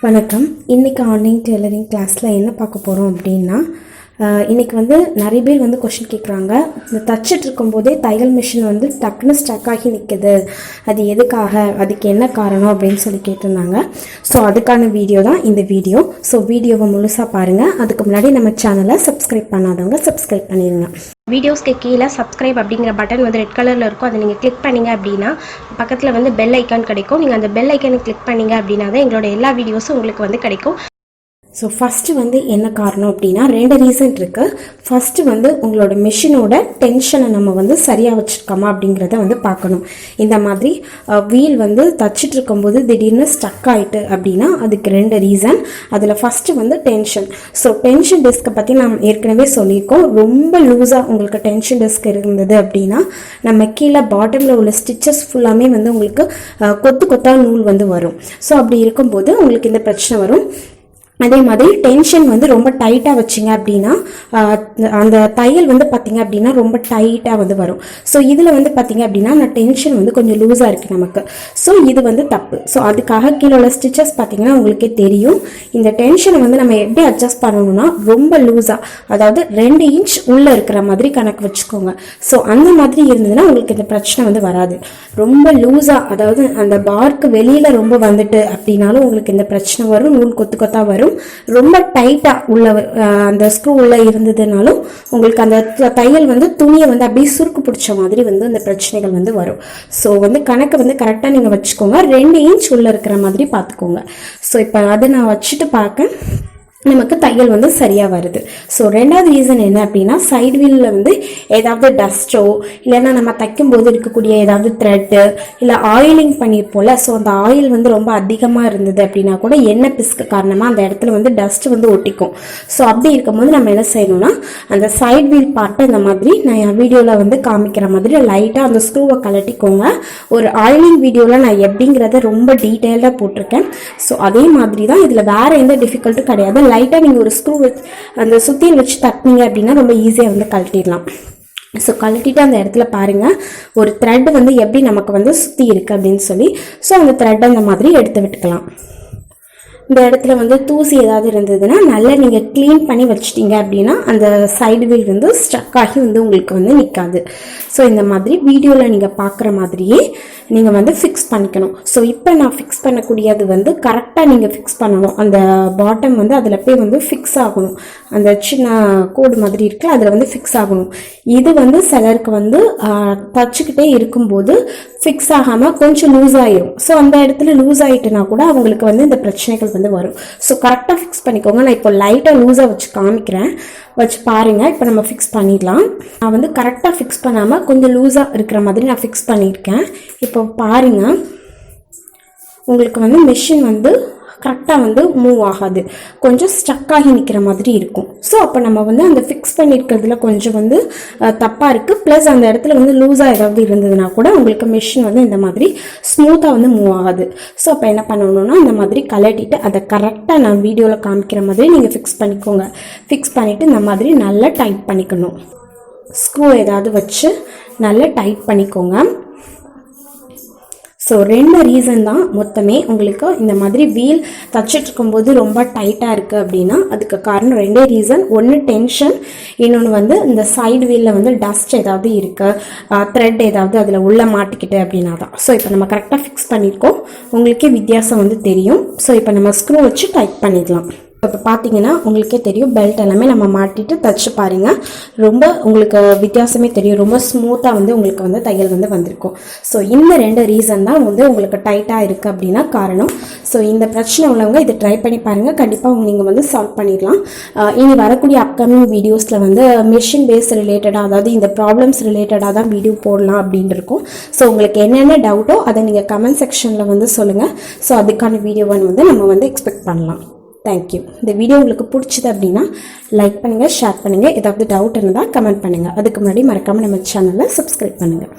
வணக்கம். இன்றைக்கி online tailoring கிளாஸில் என்ன பார்க்க போகிறோம் அப்படின்னா, இன்றைக்கி நிறைய பேர் கொஷின் கேட்குறாங்க. இந்த தச்சுட்டு இருக்கும்போதே தையல் மிஷின் டக்குன்னு ஸ்டக் ஆகி நிற்குது, அது எதுக்காக, அதுக்கு என்ன காரணம் அப்படின்னு சொல்லி கேட்டிருந்தாங்க. ஸோ அதுக்கான வீடியோ தான் இந்த வீடியோ. ஸோ வீடியோவை முழுசாக பாருங்கள். அதுக்கு முன்னாடி நம்ம சேனலை சப்ஸ்கிரைப் பண்ணாதவங்க சப்ஸ்கிரைப் பண்ணிடுங்க. வீடியோஸ்க்கு கீழே சப்ஸ்கிரைப் அப்படிங்கிற பட்டன் ரெட் கலரில் இருக்கும். அதை நீங்கள் கிளிக் பண்ணிங்க அப்படின்னா பக்கத்தில் பெல் ஐக்கான் கிடைக்கும். நீங்கள் அந்த பெல் ஐக்கானை கிளிக் பண்ணிங்க அப்படின்னா தான் எங்களோட எல்லா வீடியோஸும் உங்களுக்கு கிடைக்கும். ஸோ ஃபஸ்ட்டு என்ன காரணம் அப்படின்னா, 2 ரீசன் இருக்குது. ஃபஸ்ட்டு உங்களோட மிஷினோட டென்ஷனை நம்ம சரியாக வச்சுருக்கோமா அப்படிங்கிறத பார்க்கணும். இந்த மாதிரி வீல் தச்சுட்டு இருக்கும்போது திடீர்னு ஸ்டக் ஆகிட்டு அப்படின்னா அதுக்கு 2 ரீசன். அதில் ஃபஸ்ட்டு டென்ஷன். ஸோ டென்ஷன் டிஸ்கை பற்றி நாம் ஏற்கனவே சொல்லியிருக்கோம். ரொம்ப லூஸாக உங்களுக்கு டென்ஷன் டிஸ்க் இருந்தது அப்படின்னா நம்ம கீழே பாட்டமில் உள்ள ஸ்டிச்சஸ் ஃபுல்லாமே உங்களுக்கு கொத்து கொத்தா நூல் வரும். ஸோ அப்படி இருக்கும்போது உங்களுக்கு இந்த பிரச்சனை வரும். அதே மாதிரி டென்ஷன் ரொம்ப டைட்டாக வச்சிங்க அப்படின்னா அந்த தையல் பார்த்தீங்க அப்படின்னா ரொம்ப டைட்டாக வரும். ஸோ இதில் பார்த்தீங்க அப்படின்னா நான் டென்ஷன் கொஞ்சம் லூஸாக இருக்குது நமக்கு. ஸோ இது தப்பு. ஸோ அதுக்காக கீழே உள்ள ஸ்டிச்சஸ் பார்த்தீங்கன்னா உங்களுக்கே தெரியும். இந்த டென்ஷனை நம்ம எப்படி அட்ஜஸ்ட் பண்ணணும்னா ரொம்ப லூஸாக, அதாவது 2 இன்ச் உள்ளே இருக்கிற மாதிரி கணக்கு வச்சுக்கோங்க. ஸோ அந்த மாதிரி இருந்ததுன்னா உங்களுக்கு இந்த பிரச்சனை வராது. ரொம்ப லூஸாக, அதாவது அந்த பார்க்கு வெளியில் ரொம்ப வந்துட்டு அப்படின்னாலும் உங்களுக்கு இந்த பிரச்சனை வரும். நூல் கொத்து கொத்தா வரும். ரொம்ப டைட்டா உள்ள அந்த ஸ்க்ரூ உள்ள இருந்ததுனாலும் உங்களுக்கு அந்த தையல் துணியை அப்படியே சுருக்கு பிடிச்ச மாதிரி அந்த பிரச்சனைகள் வரும். ஸோ கணக்கு கரெக்டாக நீங்கள் வச்சுக்கோங்க. 2 இன்ச் உள்ள இருக்கிற மாதிரி பார்த்துக்கோங்க. ஸோ இப்போ அதை நான் வச்சுட்டு பார்க்க நமக்கு தையல் சரியாக வருது. ஸோ 2வது ரீசன் என்ன அப்படின்னா, சைடு வீலில் ஏதாவது டஸ்ட்டோ இல்லைன்னா நம்ம தைக்கும்போது இருக்கக்கூடிய ஏதாவது த்ரெட்டு இல்லை ஆயிலிங் பண்ணியிருப்போம்ல, ஸோ அந்த ஆயில் ரொம்ப அதிகமாக இருந்தது அப்படின்னா கூட எண்ணெய் பிசுக்கு காரணமாக அந்த இடத்துல டஸ்ட் ஒட்டிக்கும். ஸோ அப்படி இருக்கும்போது நம்ம என்ன செய்யணும்னா, அந்த சைடு வீல் பார்ட்டை இந்த மாதிரி நான் என் வீடியோவில் காமிக்கிற மாதிரி லைட்டாக அந்த ஸ்க்ரூவை கலட்டிக்கோங்க. ஒரு ஆயிலிங் வீடியோவில் நான் எப்படிங்கிறத ரொம்ப டீட்டெயில்டாக போட்டிருக்கேன். ஸோ அதே மாதிரி தான் இதில் வேறு எந்த டிஃபிகல்ட்டும் கிடையாது. லைட்டாக நீங்கள் ஒரு ஸ்க்ரூ வச்சு அந்த சுத்தியில் வச்சு தட்டினீங்க அப்படின்னா ரொம்ப ஈஸியாக கழட்டிடலாம். ஸோ கழட்டிட்டு அந்த இடத்துல பாருங்கள், ஒரு த்ரெட் எப்படி நமக்கு சுற்றி இருக்குது அப்படின்னு சொல்லி. ஸோ அந்த த்ரெட் அந்த மாதிரி எடுத்து விட்டுக்கலாம். இந்த இடத்துல தூசி ஏதாவது இருந்ததுன்னா நல்லா நீங்கள் க்ளீன் பண்ணி வச்சிட்டிங்க அப்படின்னா அந்த சைடு வீல் ஸ்டக் ஆகி உங்களுக்கு நிற்காது. ஸோ இந்த மாதிரி வீடியோவில் நீங்கள் பார்க்குற மாதிரியே நீங்கள் ஃபிக்ஸ் பண்ணிக்கணும். ஸோ இப்போ நான் ஃபிக்ஸ் பண்ணக்கூடியது கரெக்டாக நீங்கள் ஃபிக்ஸ் பண்ணணும். அந்த பாட்டம் அதில் போய் ஃபிக்ஸ் ஆகணும். அந்த சின்ன கோடு மாதிரி இருக்குது, அதில் ஃபிக்ஸ் ஆகணும். இது சிலருக்கு தச்சுக்கிட்டே இருக்கும்போது ஃபிக்ஸ் ஆகாமல் கொஞ்சம் லூஸ் ஆகிரும். ஸோ அந்த இடத்துல லூஸ் ஆகிட்டுனா கூட அவங்களுக்கு இந்த பிரச்சனைகள் வரும். ஸோ கரெக்டாக ஃபிக்ஸ் பண்ணிக்கோங்க. நான் இப்போ லைட்டாக லூஸாக வச்சு காமிக்கிறேன், வச்சு பாருங்கள். இப்போ நம்ம ஃபிக்ஸ் பண்ணிடலாம். நான் கரெக்டாக ஃபிக்ஸ் பண்ணாமல் கொஞ்சம் லூஸாக இருக்கிற மாதிரி நான் ஃபிக்ஸ் பண்ணியிருக்கேன். இப்போ பாருங்கள், உங்களுக்கு மிஷின் கரெக்டாக மூவ் ஆகாது, கொஞ்சம் ஸ்டக் ஆகி நிற்கிற மாதிரி இருக்கும். ஸோ அப்போ நம்ம அந்த ஃபிக்ஸ் பண்ணியிருக்கிறதுல கொஞ்சம் தப்பாக இருக்குது. ப்ளஸ் அந்த இடத்துல லூஸாக ஏதாவது இருந்ததுன்னா கூட உங்களுக்கு மிஷின் இந்த மாதிரி ஸ்மூத்தாக மூவ் ஆகாது. ஸோ அப்போ என்ன பண்ணணும்னா, இந்த மாதிரி கலட்டிட்டு அதை கரெக்டாக நான் வீடியோவில் காமிக்கிற மாதிரி நீங்கள் ஃபிக்ஸ் பண்ணிக்கோங்க. ஃபிக்ஸ் பண்ணிவிட்டு இந்த மாதிரி நல்லா டைட் பண்ணிக்கணும். ஸ்க்ரூ ஏதாவது வச்சு நல்லா டைட் பண்ணிக்கோங்க. ஸோ 2 ரீசன் தான் மொத்தமே. உங்களுக்கு இந்த மாதிரி வீல் தச்சுட்டு இருக்கும்போது ரொம்ப டைட்டாக இருக்குது அப்படின்னா அதுக்கு காரணம் 2 ரீசன். ஒன்று டென்ஷன், இன்னொன்று இந்த சைடு வீலில் டஸ்ட் ஏதாவது இருக்குது, த்ரெட் ஏதாவது அதில் உள்ள மாட்டிக்கிட்டு அப்படின்னா தான். ஸோ இப்போ நம்ம கரெக்டாக ஃபிக்ஸ் பண்ணியிருக்கோம், உங்களுக்கே வித்தியாசம் தெரியும். ஸோ இப்போ நம்ம ஸ்க்ரூ வச்சு டைட் பண்ணிடலாம். இப்போ பார்த்தீங்கன்னா உங்களுக்கே தெரியும், பெல்ட் எல்லாமே நம்ம மாட்டிட்டு தச்சு பாருங்கள், ரொம்ப உங்களுக்கு வித்தியாசமே தெரியும். ரொம்ப ஸ்மூத்தாக உங்களுக்கு தையல் வந்திருக்கும். ஸோ இந்த 2 ரீசன் தான் உங்களுக்கு டைட்டாக இருக்குது அப்படின்னா காரணம். ஸோ இந்த பிரச்சனை உள்ளவங்க இதை ட்ரை பண்ணி பாருங்கள், கண்டிப்பாக நீங்கள் சால்வ் பண்ணிடலாம். இனி வரக்கூடிய அப்கமிங் வீடியோஸில் மிஷின் பேஸ் ரிலேட்டடாக, அதாவது இந்த ப்ராப்ளம்ஸ் ரிலேட்டடாக தான் வீடியோ போடலாம் அப்படின்னு இருக்கும். ஸோ உங்களுக்கு என்னென்ன டவுட்டோ அதை நீங்கள் கமெண்ட் செக்ஷனில் சொல்லுங்கள். ஸோ அதுக்கான வீடியோவை நம்ம எக்ஸ்பெக்ட் பண்ணலாம். தேங்க்யூ. இந்த வீடியோ உங்களுக்கு பிடிச்சது அப்படின்னா லைக் பண்ணுங்கள், ஷேர் பண்ணுங்கள். ஏதாவது டவுட் இருந்தால் கமெண்ட் பண்ணுங்கள். அதுக்கு முன்னாடி மறக்காமல் நம்ம சேனலை சப்ஸ்கிரைப் பண்ணுங்கள்.